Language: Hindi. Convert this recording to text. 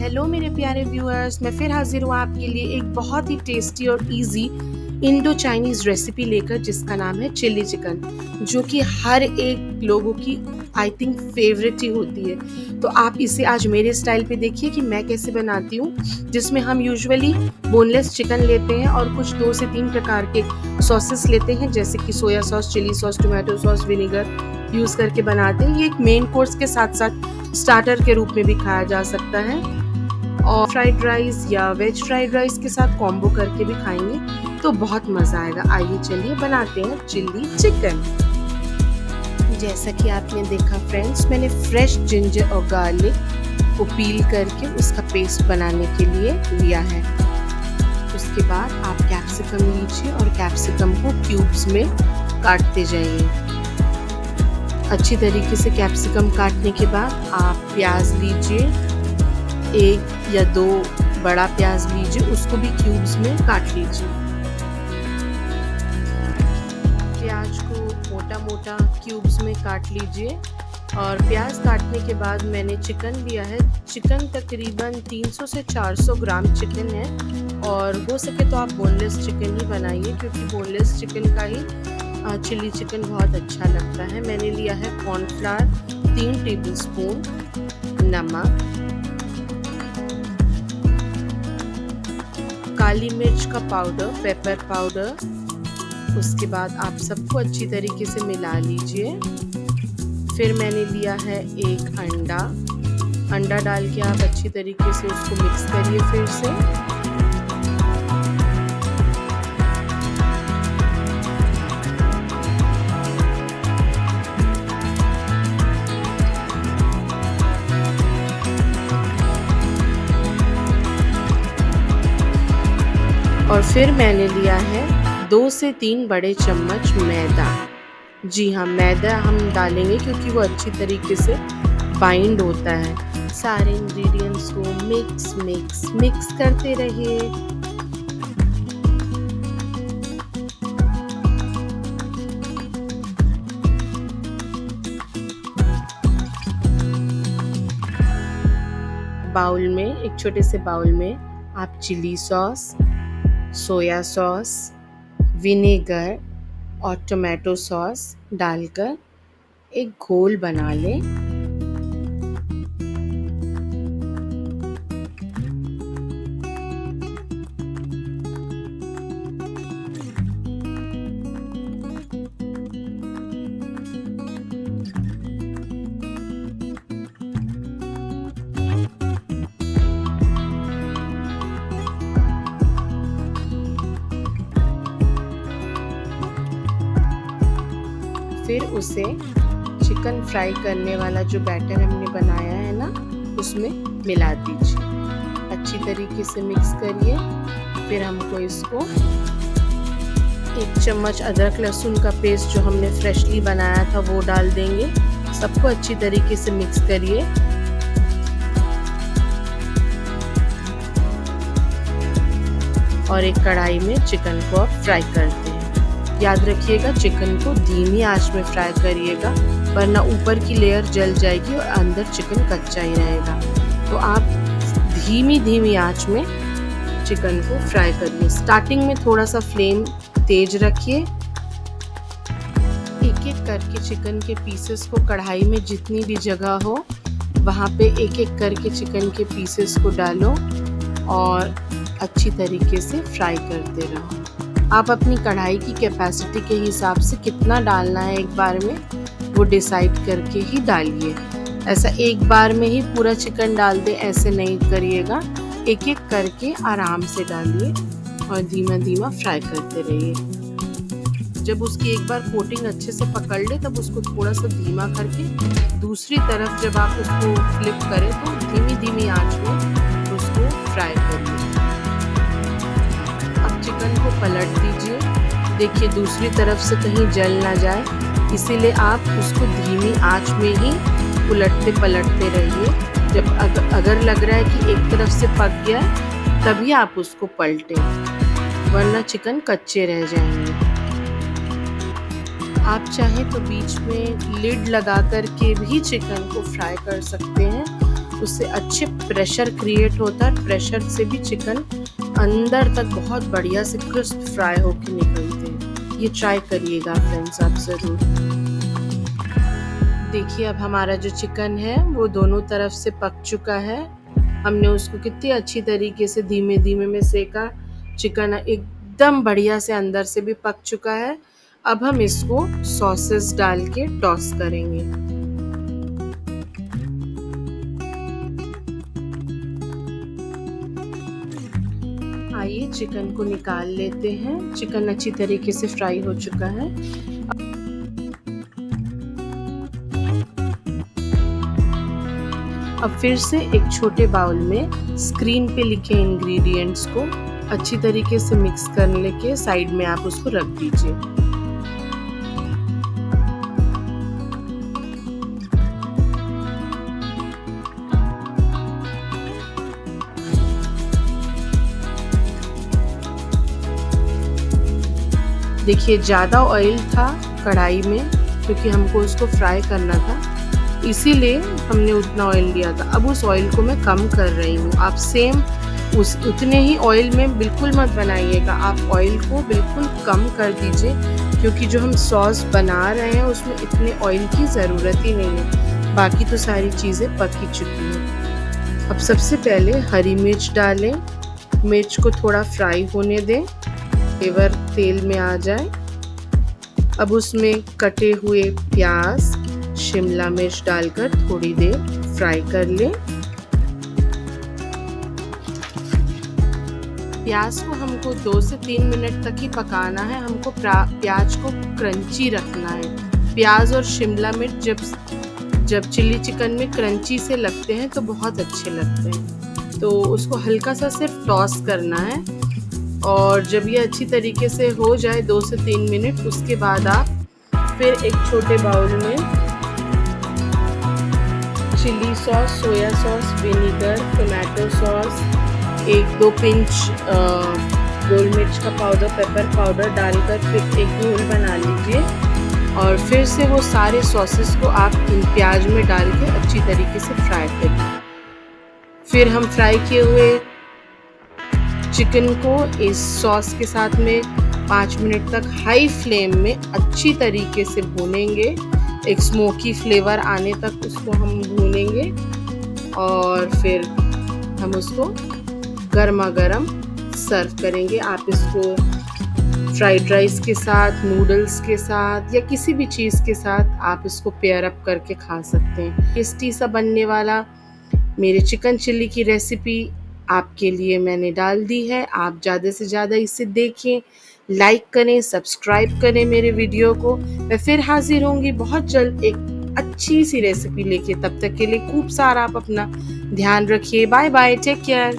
हेलो मेरे प्यारे व्यूअर्स, मैं फिर हाजिर हूँ आपके लिए एक बहुत ही टेस्टी और इजी इंडो चाइनीज़ रेसिपी लेकर, जिसका नाम है चिल्ली चिकन, जो कि हर एक लोगों की आई थिंक फेवरेट ही होती है। तो आप इसे आज मेरे स्टाइल पे देखिए कि मैं कैसे बनाती हूँ, जिसमें हम यूजुअली बोनलेस चिकन लेते हैं और कुछ 2 से 3 प्रकार के सॉसेस लेते हैं, जैसे कि soya sauce, chilli sauce, tomato sauce, vinegar use करके बनाते हैं। ये एक मेन कोर्स के साथ साथ स्टार्टर के रूप में भी खाया जा सकता है और फ्राइड राइस या वेज फ्राइड राइस के साथ कॉम्बो करके भी खाएंगे तो बहुत मज़ा आएगा। आइए चलिए बनाते हैं चिल्ली चिकन। जैसा कि आपने देखा फ्रेंड्स, मैंने फ्रेश जिंजर और गार्लिक को पील करके उसका पेस्ट बनाने के लिए लिया है। उसके बाद आप कैप्सिकम लीजिए और कैप्सिकम को क्यूब्स में काटते जाइए। अच्छी तरीके से कैप्सिकम काटने के बाद आप प्याज लीजिए, 1 या 2 बड़ा प्याज लीजिए, उसको भी क्यूब्स में काट लीजिए। प्याज को मोटा मोटा क्यूब्स में काट लीजिए और प्याज काटने के बाद मैंने चिकन लिया है। चिकन तकरीबन 300 से 400 ग्राम चिकन है और हो सके तो आप बोनलेस चिकन ही बनाइए, क्योंकि बोनलेस चिकन का ही चिल्ली चिकन बहुत अच्छा लगता है। मैंने लिया है कॉर्नफ्लावर 3 टेबलस्पून, नमक, काली मिर्च का पाउडर, पेपर पाउडर। उसके बाद आप सबको अच्छी तरीके से मिला लीजिए। फिर मैंने लिया है 1 अंडा डाल के आप अच्छी तरीके से उसको मिक्स करिए फिर से। और फिर मैंने लिया है 2 से 3 बड़े चम्मच मैदा। जी हाँ, मैदा हम डालेंगे क्योंकि वो अच्छी तरीके से बाइंड होता है। सारे इंग्रेडिएंट्स को मिक्स करते रहिए। बाउल में, एक छोटे से बाउल में आप chilli sauce, soya sauce, vinegar और टोमेटो सॉस डालकर एक घोल बना लें। फिर उसे चिकन फ्राई करने वाला जो बैटर हमने बनाया है ना, उसमें मिला दीजिए। अच्छी तरीके से मिक्स करिए। फिर हमको इसको 1 चम्मच अदरक लहसुन का पेस्ट जो हमने फ्रेशली बनाया था वो डाल देंगे। सबको अच्छी तरीके से मिक्स करिए। और एक कढ़ाई में चिकन को आप फ्राई करते हैं। याद रखिएगा, चिकन को धीमी आंच में फ्राई करिएगा, वरना ऊपर की लेयर जल जाएगी और अंदर चिकन कच्चा ही रहेगा। तो आप धीमी आंच में चिकन को फ्राई करिए। स्टार्टिंग में थोड़ा सा फ्लेम तेज रखिए। एक करके चिकन के पीसेस को कढ़ाई में जितनी भी जगह हो वहाँ पे एक करके चिकन के पीसेस को डालो और अच्छी तरीके से फ्राई करते रहो। आप अपनी कढ़ाई की कैपेसिटी के हिसाब से कितना डालना है एक बार में वो डिसाइड करके ही डालिए। ऐसा एक बार में ही पूरा चिकन डाल दे ऐसे नहीं करिएगा, एक करके आराम से डालिए और धीमा फ्राई करते रहिए। जब उसकी एक बार कोटिंग अच्छे से पकड़ ले तब उसको थोड़ा सा धीमा करके दूसरी तरफ जब आप उसको फ्लिप करें तो धीमी आंच में उसको फ्राई करिए। चिकन को पलट दीजिए। देखिए दूसरी तरफ से कहीं जल ना जाए, इसीलिए आप उसको धीमी आंच में ही उलटते पलटते रहिए। जब अगर लग रहा है कि एक तरफ से पक गया तभी आप उसको पलटें, वरना चिकन कच्चे रह जाएंगे। आप चाहें तो बीच में लिड लगा कर के भी चिकन को फ्राई कर सकते हैं, उससे अच्छे प्रेशर क्रिएट होता है। प्रेशर से भी चिकन अंदर तक बहुत बढ़िया से क्रिस्प फ्राई होके निकलते हैं। ये ट्राई करिएगा फ्रेंड्स आप ज़रूर। देखिए अब हमारा जो चिकन है वो दोनों तरफ से पक चुका है। हमने उसको कितनी अच्छी तरीके से धीमे धीमे में सेका। चिकन एकदम बढ़िया से अंदर से भी पक चुका है। अब हम इसको सॉसेस डाल के टॉस करेंगे। आइए चिकन को निकाल लेते हैं। चिकन अच्छी तरीके से फ्राई हो चुका है। अब फिर से एक छोटे बाउल में स्क्रीन पे लिखे इंग्रेडिएंट्स को अच्छी तरीके से मिक्स कर लेके साइड में आप उसको रख दीजिए। देखिए ज़्यादा ऑयल था कढ़ाई में क्योंकि हमको उसको फ्राई करना था, इसीलिए हमने उतना ऑयल लिया था। अब उस ऑयल को मैं कम कर रही हूँ। आप सेम उतने ही ऑयल में बिल्कुल मत बनाइएगा, आप ऑयल को बिल्कुल कम कर दीजिए क्योंकि जो हम सॉस बना रहे हैं उसमें इतने ऑयल की ज़रूरत ही नहीं है। बाकी तो सारी चीज़ें पक ही चुकी हैं। अब सबसे पहले हरी मिर्च डालें। मिर्च को थोड़ा फ्राई होने दें, फ्लेवर तेल में आ जाए। अब उसमें कटे हुए प्याज, शिमला मिर्च डालकर थोड़ी देर फ्राई कर लें। प्याज को हमको 2 से 3 मिनट तक ही पकाना है। हमको प्याज को क्रंची रखना है। प्याज और शिमला मिर्च जब चिली चिकन में क्रंची से लगते हैं तो बहुत अच्छे लगते हैं। तो उसको हल्का सा सिर्फ टॉस करना है और जब ये अच्छी तरीके से हो जाए 2 से 3 मिनट, उसके बाद आप फिर एक छोटे बाउल में chilli sauce, soya sauce, vinegar, tomato sauce, 1-2 pinch गोल मिर्च का पाउडर, पेपर पाउडर डालकर फिर एक घोल बना लीजिए और फिर से वो सारे सॉसेस को आप इन प्याज में डाल के अच्छी तरीके से फ्राई करिए। फिर हम फ्राई किए हुए चिकन को इस सॉस के साथ में 5 मिनट तक हाई फ्लेम में अच्छी तरीके से भूनेंगे। एक स्मोकी फ्लेवर आने तक उसको हम भूनेंगे और फिर हम उसको गर्मा गर्म सर्व करेंगे। आप इसको फ्राइड राइस के साथ, नूडल्स के साथ या किसी भी चीज़ के साथ आप इसको पेयर अप करके खा सकते हैं। टेस्टी सा बनने वाला मेरे चिकन चिल्ली की रेसिपी आपके लिए मैंने डाल दी है। आप ज़्यादा से ज़्यादा इसे देखें, लाइक करें, सब्सक्राइब करें मेरे वीडियो को। मैं फिर हाजिर होंगी बहुत जल्द एक अच्छी सी रेसिपी लेके। तब तक के लिए खूब सारा आप अपना ध्यान रखिए। Bye bye, take care.